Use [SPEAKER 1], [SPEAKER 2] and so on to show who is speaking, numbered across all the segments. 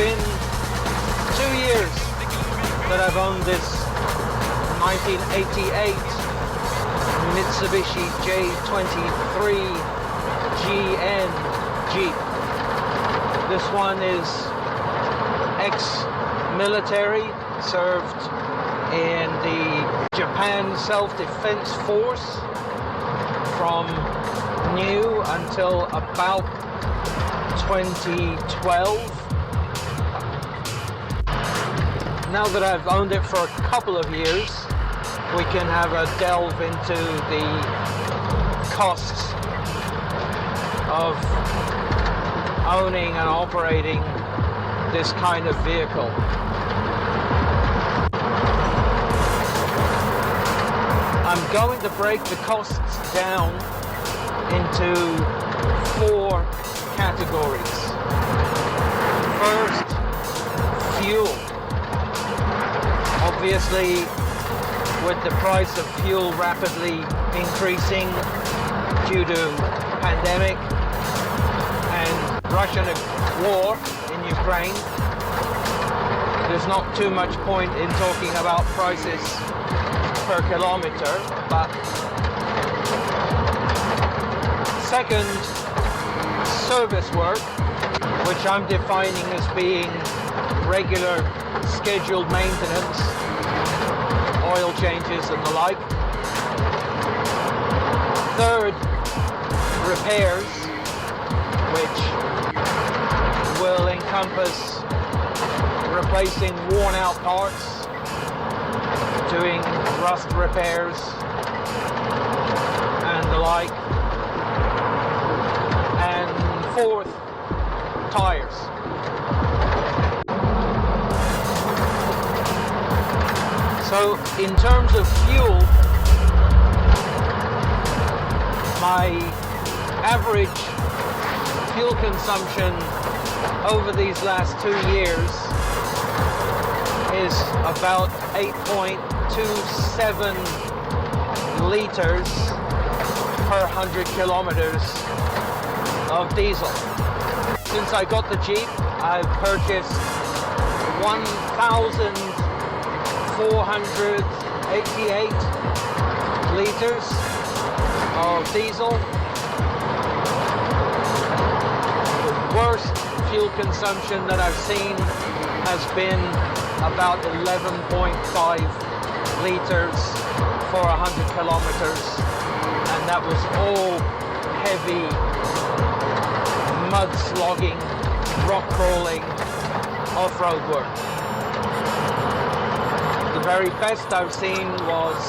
[SPEAKER 1] been 2 years that I've owned this 1988 Mitsubishi J23 GN Jeep. This one is ex-military, served in the Japan Self-Defense Force from new until about 2012. Now that I've owned it for a couple of years, we can have a delve into the costs of owning and operating this kind of vehicle. I'm going to break the costs down into 4 categories. First, fuel. Obviously, with the price of fuel rapidly increasing due to pandemic and Russian war in Ukraine, there's not too much point in talking about prices per kilometer. But second, service work, which I'm defining as being regular scheduled maintenance, oil changes and the like. Third, repairs, which will encompass replacing worn out parts, doing rust repairs and the like. And fourth, tires. So in terms of fuel, my average fuel consumption over these last 2 years is about 8.27 liters per 100 kilometers of diesel. Since I got the Jeep, I've purchased 1,488 liters of diesel. The worst fuel consumption that I've seen has been about 11.5 liters for 100 kilometers, and that was all heavy mud slogging, rock crawling, off-road work. The very best I've seen was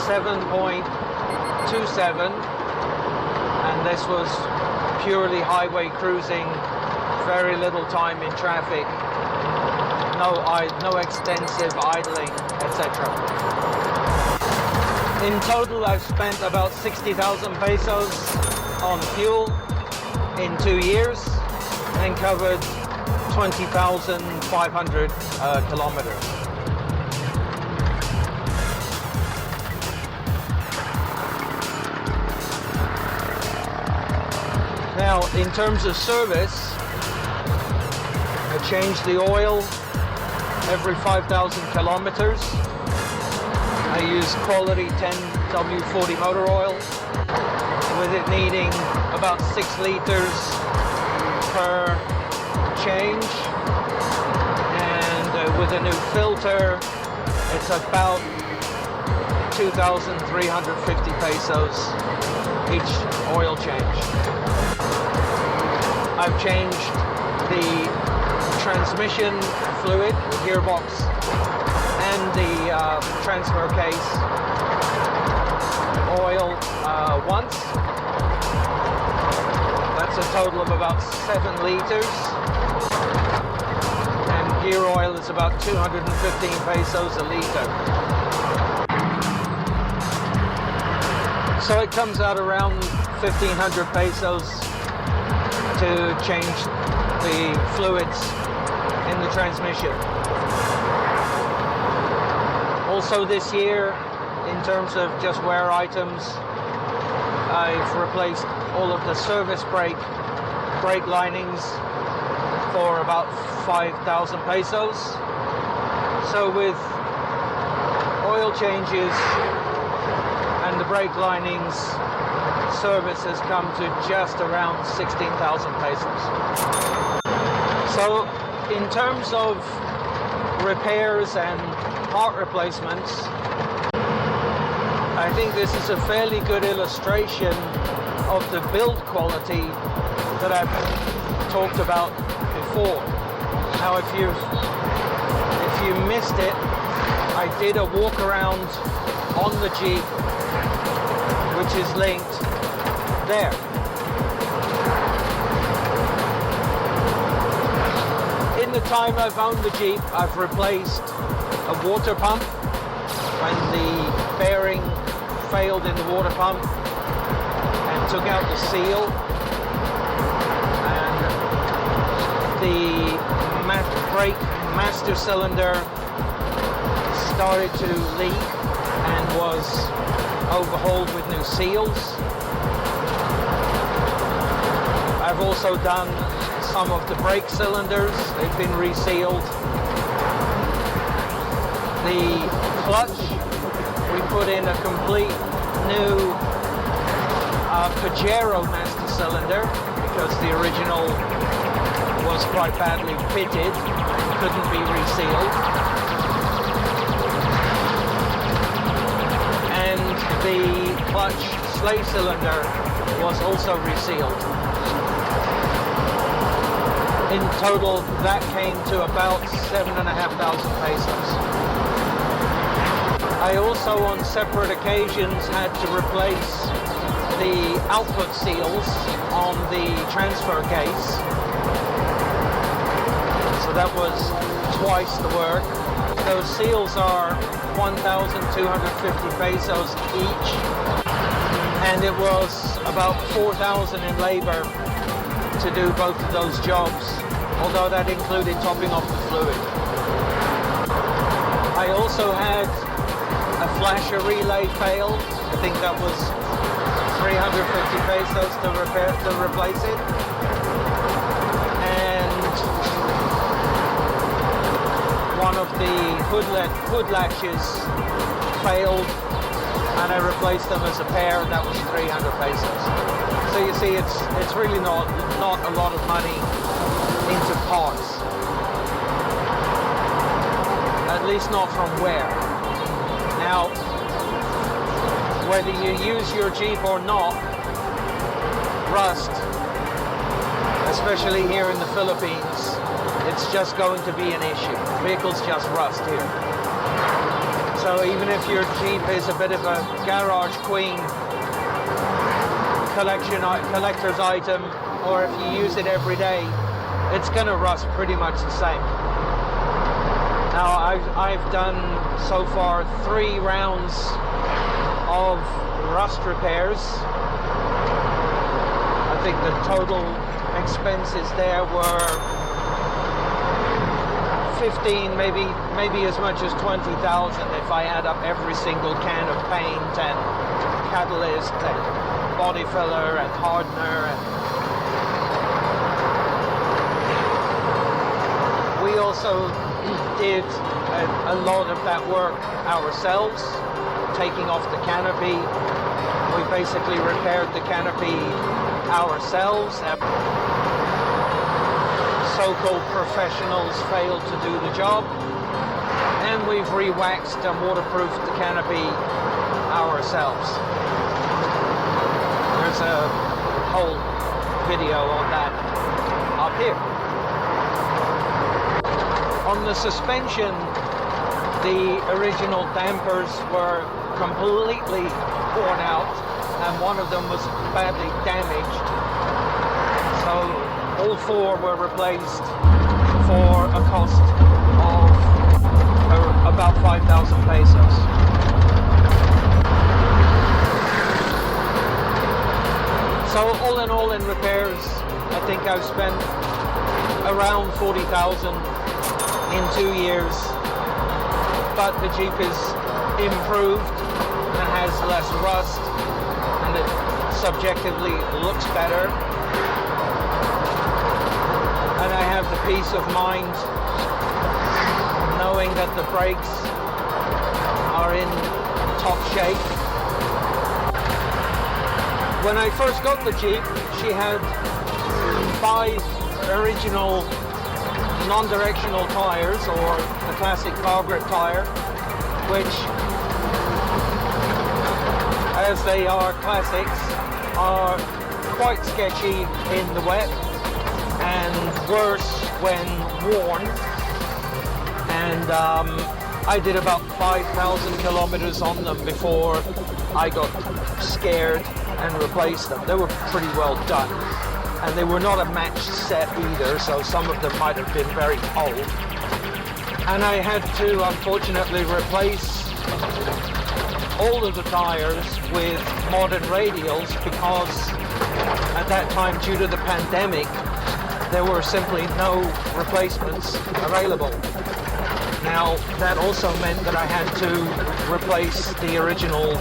[SPEAKER 1] 7.27, and this was purely highway cruising, very little time in traffic, no extensive idling, etc. In total, I've spent about 60,000 pesos on fuel in 2 years and covered 20,500 kilometers. Now, in terms of service, I change the oil every 5,000 kilometers. I use quality 10W40 motor oil, with it needing about 6 liters per change. And with a new filter, it's about 2,350 pesos each oil change. I've changed the transmission fluid, the gearbox, and the transfer case oil once. That's a total of about 7 liters. And gear oil is about 215 pesos a liter. So it comes out around 1,500 pesos to change the fluids in the transmission. Also this year, in terms of just wear items, I've replaced all of the service brake linings, for about 5,000 pesos. So with oil changes and the brake linings, service has come to just around 16,000 pesos. So in terms of repairs and part replacements, I think this is a fairly good illustration of the build quality that I've talked about before. Now if you missed it, I did a walk around on the Jeep, which is linked there. In the time I've owned the Jeep, I've replaced a water pump when the bearing failed in the water pump and took out the seal, and the brake master cylinder started to leak and was overhauled with new seals. I've also done some of the brake cylinders, they've been resealed. The clutch, we put in a complete new Pajero master cylinder because the original was quite badly fitted, couldn't be resealed. And the clutch slave cylinder was also resealed. In total, that came to about 7,500 pesos. I also, on separate occasions, had to replace the output seals on the transfer case. So that was twice the work. Those seals are 1,250 pesos each, and it was about 4,000 in labor to do both of those jobs, although that included topping off the fluid. I also had a flasher relay fail. I think that was 350 pesos to replace it. And one of the hood latches failed, and I replaced them as a pair, and that was 300 pesos. So you see, it's really not a lot of money into parts. At least not from wear. Now, whether you use your Jeep or not, rust, especially here in the Philippines, it's just going to be an issue. Vehicles just rust here. So even if your Jeep is a bit of a garage queen, collector's item, or if you use it every day, it's going to rust pretty much the same. Now I've done so far 3 rounds of rust repairs. I think the total expenses there were 15, maybe as much as 20,000 if I add up every single can of paint and catalyst and body filler and hardener. And we also did a lot of that work ourselves, taking off the canopy. We basically repaired the canopy ourselves. So-called professionals failed to do the job, and we've re-waxed and waterproofed the canopy ourselves. There's a whole video on that up here. On the suspension, the original dampers were completely worn out, and one of them was badly damaged. So all 4 were replaced for a cost of about 5,000 pesos. So all in all, in repairs, I think I've spent around 40,000 in 2 years, but the Jeep is improved and has less rust, and it subjectively looks better. And I have have the peace of mind knowing that the brakes are in top shape. When I first got the Jeep, she had 5 original non-directional tires, or the classic car grip tire, which, as they are classics, are quite sketchy in the wet and worse when worn. And I did about 5,000 kilometers on them before I got scared and replaced them. They were pretty well done, and they were not a matched set either, so some of them might have been very old. And I had to unfortunately replace all of the tires with modern radials because at that time, due to the pandemic, there were simply no replacements available. Now, that also meant that I had to replace the original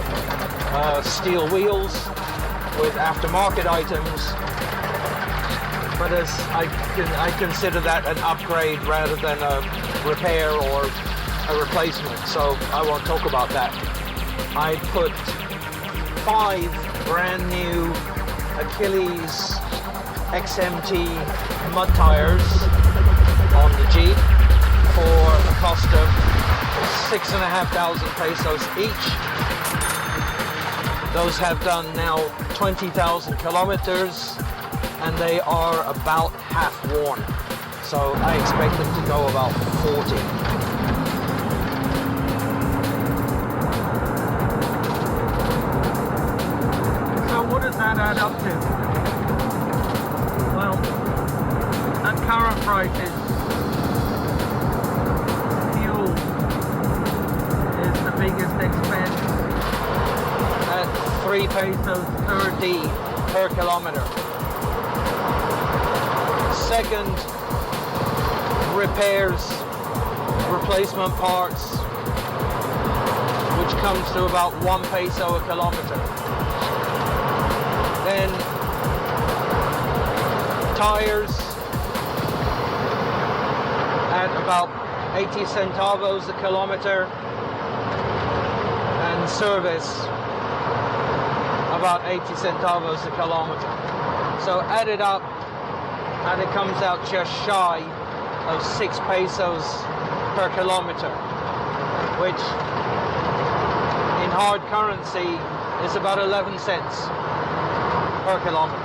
[SPEAKER 1] steel wheels with aftermarket items, but as I consider that an upgrade rather than a repair or a replacement, so I won't talk about that. I put 5 brand new Achilles XMT mud tires on the Jeep for a cost of 6,500 pesos each. Those have done now 20,000 kilometers and they are about half worn. So I expect them to go about 40. So what does that add up to? Well, at current prices, fuel is the biggest expense at 3 pesos 30 per kilometer. Second, repairs, replacement parts, which comes to about 1 peso a kilometer. Then tires at about 80 centavos a kilometer, and service about 80 centavos a kilometer. So added up, and it comes out just shy of 6 pesos per kilometer, which in hard currency is about 11 cents per kilometer.